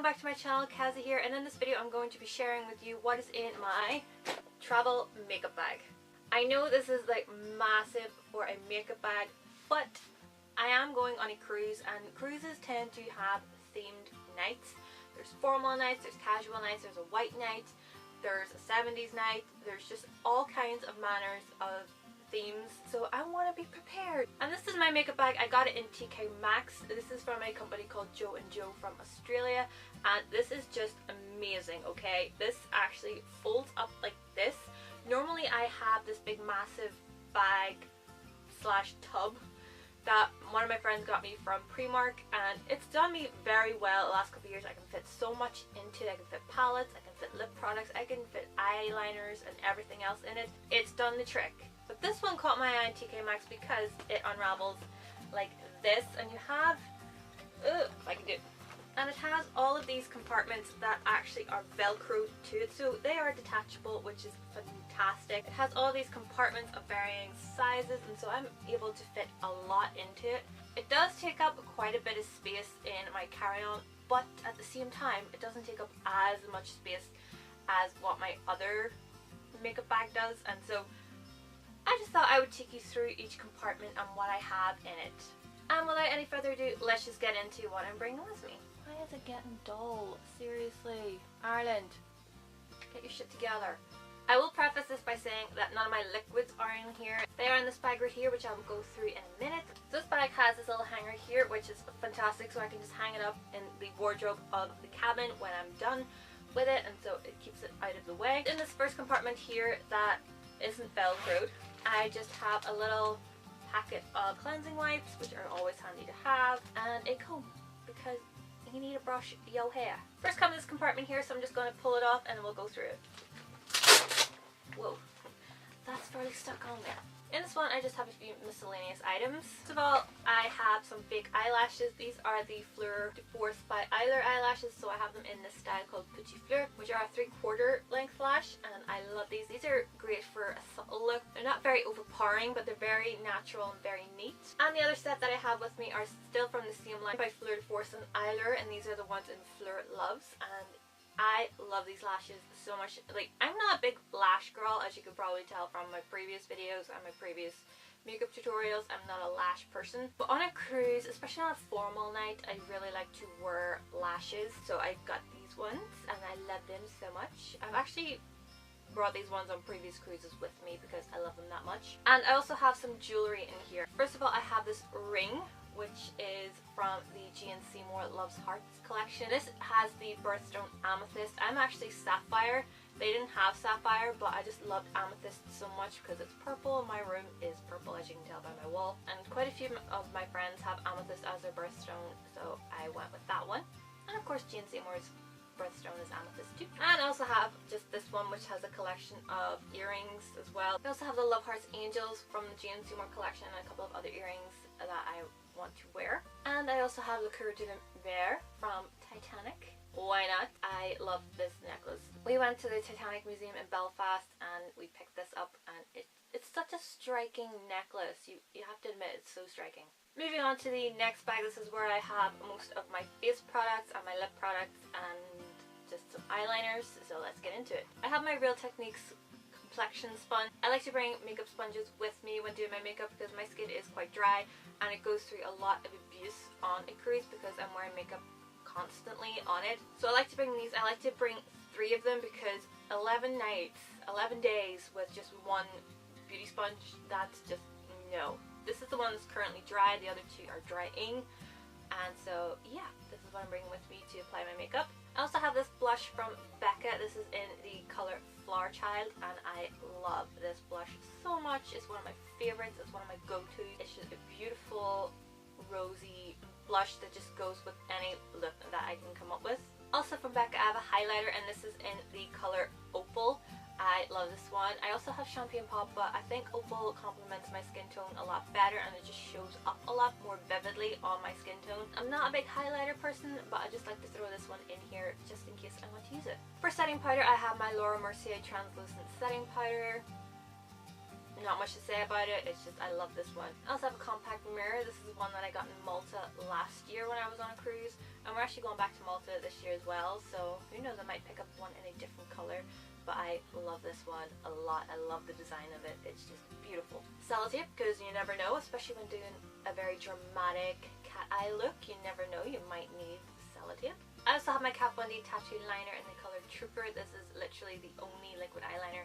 welcome back to my channel. Kazzy here, and in this video I'm going to be sharing with you what is in my travel makeup bag. I know this is like massive for a makeup bag, but I am going on a cruise, and cruises tend to have themed nights. There's formal nights, there's casual nights, there's a white night, there's a 70s night, there's just all kinds of manners of themes, so I want to be prepared. And this is my makeup bag. I got it in Maxx. This is from a company called Jo&Jo from Australia, and this is just amazing, okay? This actually folds up like this. Normally I have this big massive bag slash tub that one of my friends got me from Primark, and it's done me very well the last couple of years. I can fit so much into it. I can fit palettes, I can fit lip products, I can fit eyeliners and everything else in it. It's done the trick. But this one caught my eye in Maxx because it unravels like this, and you have, if I can do it, and it has all of these compartments that actually are velcroed to it, so they are detachable, which is fantastic. It has all these compartments of varying sizes, and so I'm able to fit a lot into it. It does take up quite a bit of space in my carry-on, but at the same time it doesn't take up as much space as what my other makeup bag does, and so I just thought I would take you through each compartment and what I have in it. And without any further ado, let's just get into what I'm bringing with me. Why is it getting dull? Seriously. Ireland, get your shit together. I will preface this by saying that none of my liquids are in here. They are in this bag right here, which I will go through in a minute. This bag has this little hanger here, which is fantastic, so I can just hang it up in the wardrobe of the cabin when I'm done with it, and so it keeps it out of the way. In this first compartment here that isn't velcroed, I just have a little packet of cleansing wipes, which are always handy to have, and a comb, because you need to brush your hair. First comes this compartment here, so I'm just going to pull it off and then we'll go through it. Whoa, that's fairly stuck on there. In this one I just have a few miscellaneous items. First of all, I have some fake eyelashes. These are the Fleur de Force by Eyler eyelashes, so I have them in this style called Petit Fleur, which are a 3/4 length lash, and I love these. These are great for a subtle look. They're not very overpowering, but they're very natural and very neat. And the other set that I have with me are still from the same line by Fleur de Force and Eyler, and these are the ones in Fleur Loves, and I love these lashes so much. Like, I'm not a big lash girl, as you could probably tell from my previous videos and my previous makeup tutorials. I'm not a lash person, but on a cruise, especially on a formal night, I really like to wear lashes, so I got these ones and I love them so much. I've actually brought these ones on previous cruises with me because I love them that much. And I also have some jewelry in here. First of all, I have this ring, which is from the G&C More Loves Hearts collection. This has the birthstone amethyst. I'm actually sapphire. They didn't have sapphire, but I just loved amethyst so much because it's purple. My room is purple, as you can tell by my wall, and quite a few of my friends have amethyst as their birthstone, so I went with that one. And of course G&C Moore's birthstone is amethyst too. And I also have just this one, which has a collection of earrings as well. I also have the Love Hearts Angels from the G&C More collection and a couple of other earrings that I want to wear. And I also have Le Coeur de la Mer from Titanic. Why not? I love this necklace. We went to the Titanic Museum in Belfast and we picked this up, and it's such a striking necklace. You have to admit, it's so striking. Moving on to the next bag, this is where I have most of my face products and my lip products and just some eyeliners, so let's get into it. I have my Real Techniques complexion sponge. I like to bring makeup sponges with me when doing my makeup because my skin is quite dry and it goes through a lot of abuse on a cruise because I'm wearing makeup constantly on it. So I like to bring these. I like to bring 3 of them because 11 nights, 11 days with just one beauty sponge, that's just no. This is the one that's currently dry, the other 2 are drying, and so yeah, this is what I'm bringing with me to apply my makeup. I also have this blush from Becca. This is in the color Flower Child, and I love this blush so much. It's one of my favorites. It's one of my go-tos. It's just a beautiful rosy blush that just goes with any look that I can come up with. Also from Becca, I have a highlighter, and this is in the color Opal. I love this one. I also have Champagne Pop, but I think Opal complements my skin tone a lot better and it just shows up a lot more vividly on my skin tone. I'm not a big highlighter person, but I just like to throw this one in here just in case I want to use it. For setting powder, I have my Laura Mercier translucent setting powder. not much to say about it. It's just, I love this one. I also have a compact mirror. This is one that I got in Malta last year when I was on a cruise, and we're actually going back to Malta this year as well, so who knows, I might pick up one in a different color. But I love this one a lot. I love the design of it. It's just beautiful. Sellotape, because you never know, especially when doing a very dramatic cat eye look, you never know, you might need sellotape. I also have my Kat Von D tattoo liner in the color Trooper. This is literally the only liquid eyeliner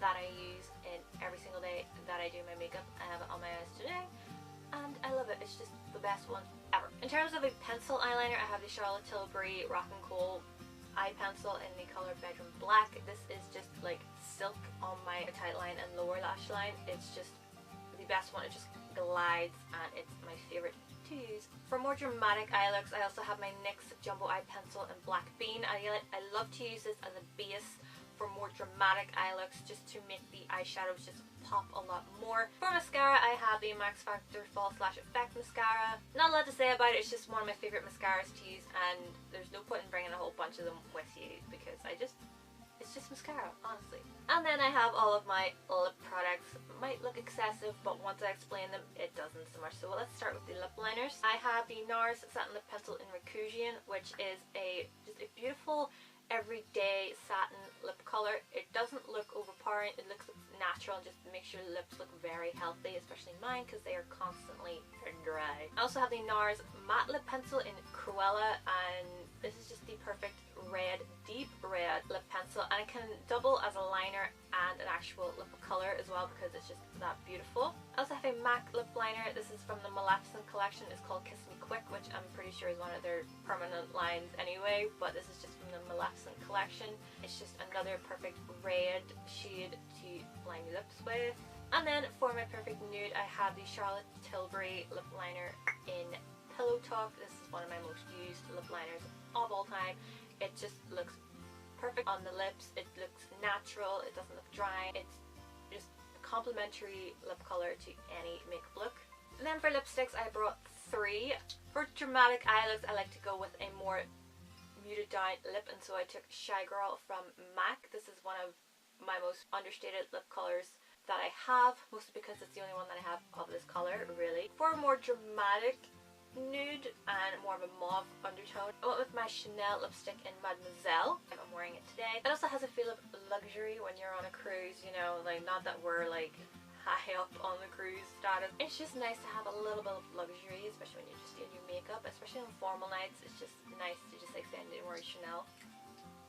that I use in every single day that I do my makeup. I have it on my eyes today, and I love it. It's just the best one ever. In terms of a pencil eyeliner, I have the Charlotte Tilbury Rock and Coal eye pencil in the color Bedroom Black. This is just like silk on my tight line and lower lash line. It's just the best one. It just glides, and it's my favorite to use. For more dramatic eye looks, I also have my NYX Jumbo Eye Pencil in Black Bean. I love to use this as a base for more dramatic eye looks, just to make the eyeshadows just pop a lot more. For mascara, I have the Max Factor Fall Slash Effect Mascara. Not a lot to say about it, it's just one of my favorite mascaras to use, and there's no point in bringing a whole bunch of them with you because it's just mascara, honestly. And then I have all of my lip products. Might look excessive, but once I explain them, it doesn't so much. So let's start with the lip liners. I have the NARS Satin Lip Pencil in Reclusion, which is just a beautiful everyday satin lip color. It doesn't look overpowering, it looks natural, and just makes your lips look very healthy, especially mine because they are constantly dry. I also have the NARS Matte Lip Pencil in Cruella, and this is just the perfect red, deep red lip pencil, and it can double as a liner and an actual lip color as well because it's just that beautiful. I also have a MAC lip liner. This is from the Maleficent collection. It's called Kiss Me Quick, which I'm pretty sure is one of their permanent lines anyway, but this is just from the Maleficent collection. It's just another perfect red shade to line your lips with. And then for my perfect nude, I have the Charlotte Tilbury lip liner in Pillow Talk. This is one of my most used lip liners of all time. It just looks perfect on the lips. It looks natural. It doesn't look dry. It's just a complementary lip color to any makeup look. And then for lipsticks, I brought 3. For dramatic eye looks, I like to go with a more muted down lip, and so I took Shy Girl from MAC. This is one of my most understated lip colors that I have, mostly because it's the only one that I have of this color, really. For a more dramatic nude and more of a mauve undertone, I went with my Chanel lipstick in Mademoiselle. I'm wearing it today. It also has a feel of luxury when you're on a cruise, you know, like not that we're like high up on the cruise status. It's just nice to have a little bit of luxury, especially when you're just doing your makeup, especially on formal nights. It's just nice to just like stand in wearing Chanel,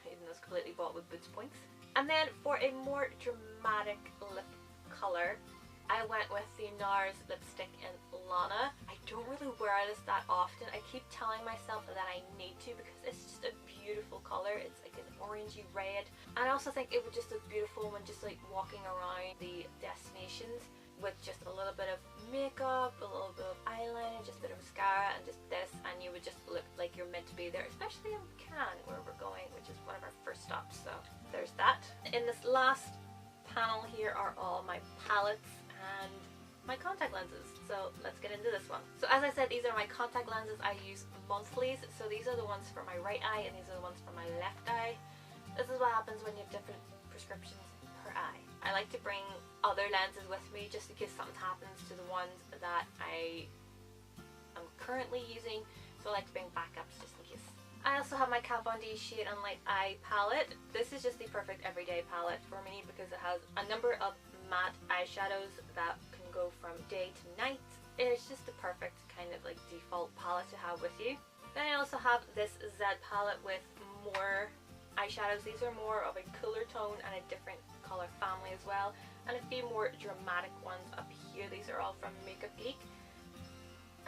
even though it's completely bought with Boots points. And then for a more dramatic lip color, I went with the NARS lipstick in Lana. I don't really wear this that often. I keep telling myself that I need to because it's just a beautiful color. It's like an orangey red. And I also think it would just look beautiful when just like walking around the destinations with just a little bit of makeup, a little bit of eyeliner, just a bit of mascara, and just this, and you would just look like you're meant to be there, especially in Cannes where we're going, which is one of our first stops. So there's that. In this last panel here are all my palettes and my contact lenses. So let's get into this one. So as I said, these are my contact lenses. I use monthlies. So these are the ones for my right eye and these are the ones for my left eye. This is what happens when you have different prescriptions per eye. I like to bring other lenses with me just in case something happens to the ones that I am currently using. So I like to bring backups just in case. I also have my Kat Von D Shade and Light Eye palette. This is just the perfect everyday palette for me because it has a number of matte eyeshadows that can go from day to night. It's just the perfect kind of like default palette to have with you. Then I also have this Z palette with more eyeshadows. These are more of a cooler tone and a different color family as well, and a few more dramatic ones up here. These are all from Makeup Geek,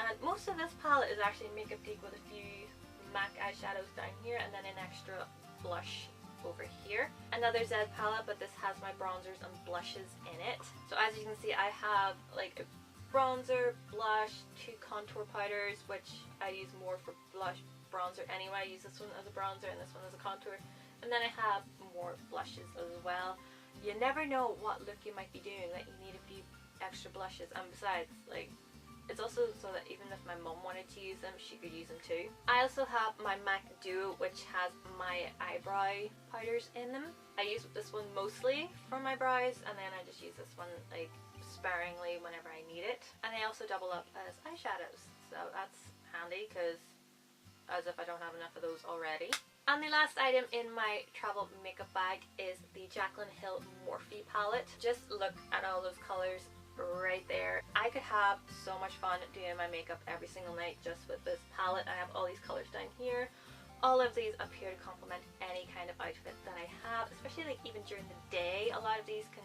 and most of this palette is actually Makeup Geek with a few MAC eyeshadows down here and then an extra blush over here. Another Z palette, but this has my bronzers and blushes in it. So as you can see, I have like a bronzer, blush, 2 contour powders, which I use more for blush, bronzer anyway. I use this one as a bronzer and this one as a contour. And then I have more blushes as well. You never know what look you might be doing that you need a few extra blushes, and besides, like, it's also so that even if my mum wanted to use them, she could use them too. I also have my MAC Duo, which has my eyebrow powders in them. I use this one mostly for my brows, and then I just use this one like sparingly whenever I need it. And they also double up as eyeshadows, so that's handy because as if I don't have enough of those already. And the last item in my travel makeup bag is the Jaclyn Hill Morphe palette. Just look at all those colours right there. I could have so much fun doing my makeup every single night just with this palette. I have all these colours down here. All of these appear to complement any kind of outfit that I have, especially like even during the day. A lot of these can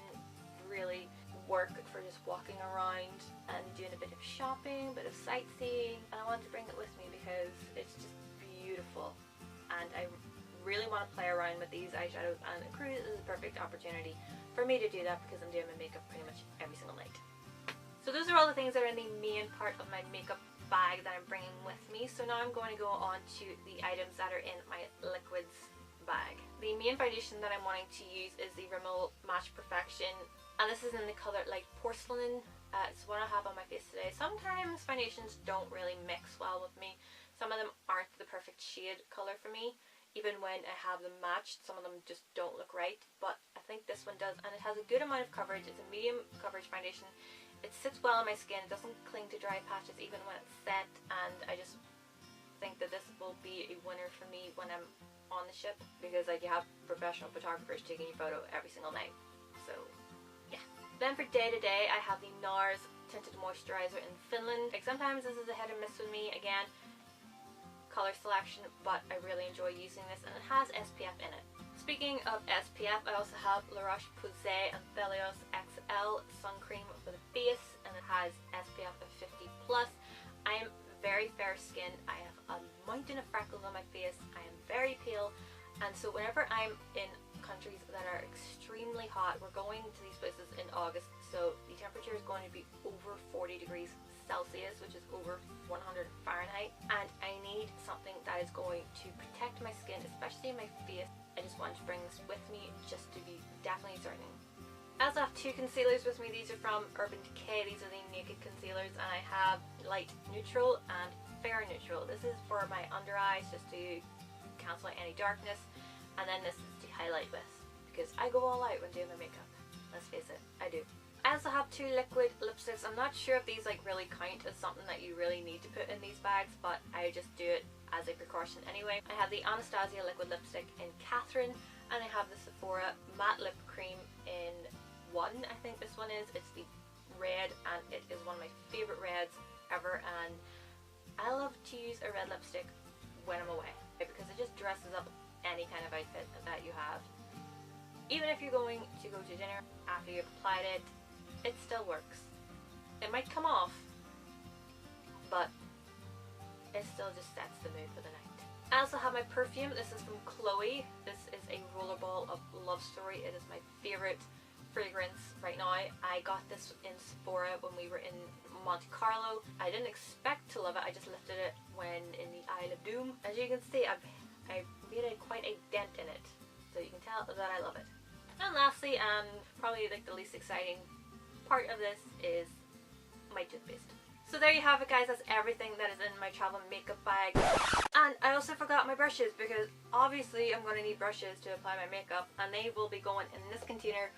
really work for just walking around and doing a bit of shopping, a bit of sightseeing, and I wanted to bring it with me because it's just beautiful. And I really want to play around with these eyeshadows, and a cruise is a perfect opportunity for me to do that because I'm doing my makeup pretty much every single night. So those are all the things that are in the main part of my makeup bag that I'm bringing with me. So now I'm going to go on to the items that are in my liquids bag. The main foundation that I'm wanting to use is the Rimmel Match Perfection, and this is in the colour Light Porcelain. It's what I have on my face today. Sometimes foundations don't really mix well with me. Some of them aren't the perfect shade colour for me. Even when I have them matched, some of them just don't look right. But I think this one does, and it has a good amount of coverage. It's a medium coverage foundation. It sits well on my skin. It doesn't cling to dry patches even when it's set. And I just think that this will be a winner for me when I'm on the ship. Because like you have professional photographers taking your photo every single night. So yeah. Then for day to day, I have the NARS Tinted Moisturizer in Finland. Like sometimes this is a hit and miss with me. Again, color selection, but I really enjoy using this, and it has SPF in it. Speaking of SPF, I also have La Roche-Posay Anthelios XL Sun Cream for the face, and it has SPF of 50+. I am very fair skinned. I have a mountain of freckles on my face. I am very pale, and so whenever I'm in countries that are extremely hot, we're going to these places in August, so the temperature is going to be over 40 degrees Celsius, which is over 100 Fahrenheit, and I need something that is going to protect my skin, especially my face. I just want to bring this with me just to be definitely certain. I also have two concealers with me. These are from Urban Decay. These are the Naked concealers, and I have Light Neutral and Fair Neutral. This is for my under eyes, just to cancel out any darkness, and then this is to highlight with, because I go all out when doing my makeup. Let's face it, I do. I also have two liquid lipsticks. I'm not sure if these like really count as something that you really need to put in these bags, but I just do it as a precaution anyway. I have the Anastasia liquid lipstick in Catherine, and I have the Sephora matte lip cream in One, I think this one is. It's the red, and it is one of my favourite reds ever, and I love to use a red lipstick when I'm away because it just dresses up any kind of outfit that you have. Even if you're going to go to dinner after you've applied it, it still works. It might come off, but it still just sets the mood for the night. I also have my perfume. This is from Chloe. This is a Rollerball of Love Story. It is my favourite fragrance right now. I got this in Sephora when we were in Monte Carlo. I didn't expect to love it. I just lifted it when in the Isle of Doom. As you can see, I made quite a dent in it, so you can tell that I love it. And lastly, and probably like the least exciting part of this, is my toothpaste. So there you have it, guys. That's everything that is in my travel makeup bag. And I also forgot my brushes, because obviously I'm going to need brushes to apply my makeup, and they will be going in this container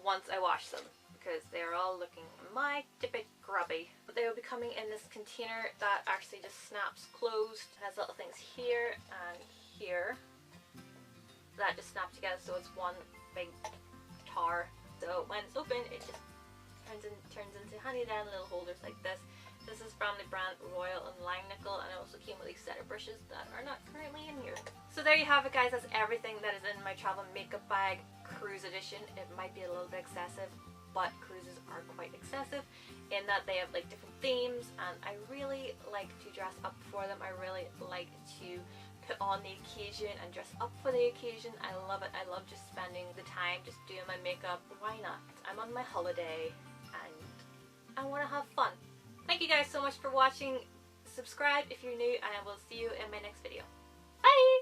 once I wash them, because they are all looking mighty bit grubby. But they will be coming in this container that actually just snaps closed. It has little things here and here that just snap together, so it's one big tar. So when it's open, it just turns into handy dandy little holders like this. This is from the brand Royal and Lime Nickel, and it also came with a set of brushes that are not currently in here. So there you have it, guys. That's everything that is in my travel makeup bag cruise edition. It might be a little bit excessive, but cruises are quite excessive in that they have like different themes, and I really like to dress up for them. I really like to put on the occasion and dress up for the occasion. I love it. I love just spending the time just doing my makeup. Why not? I'm on my holiday and I want to have fun. Thank you guys so much for watching. Subscribe if you're new, and I will see you in my next video. Bye!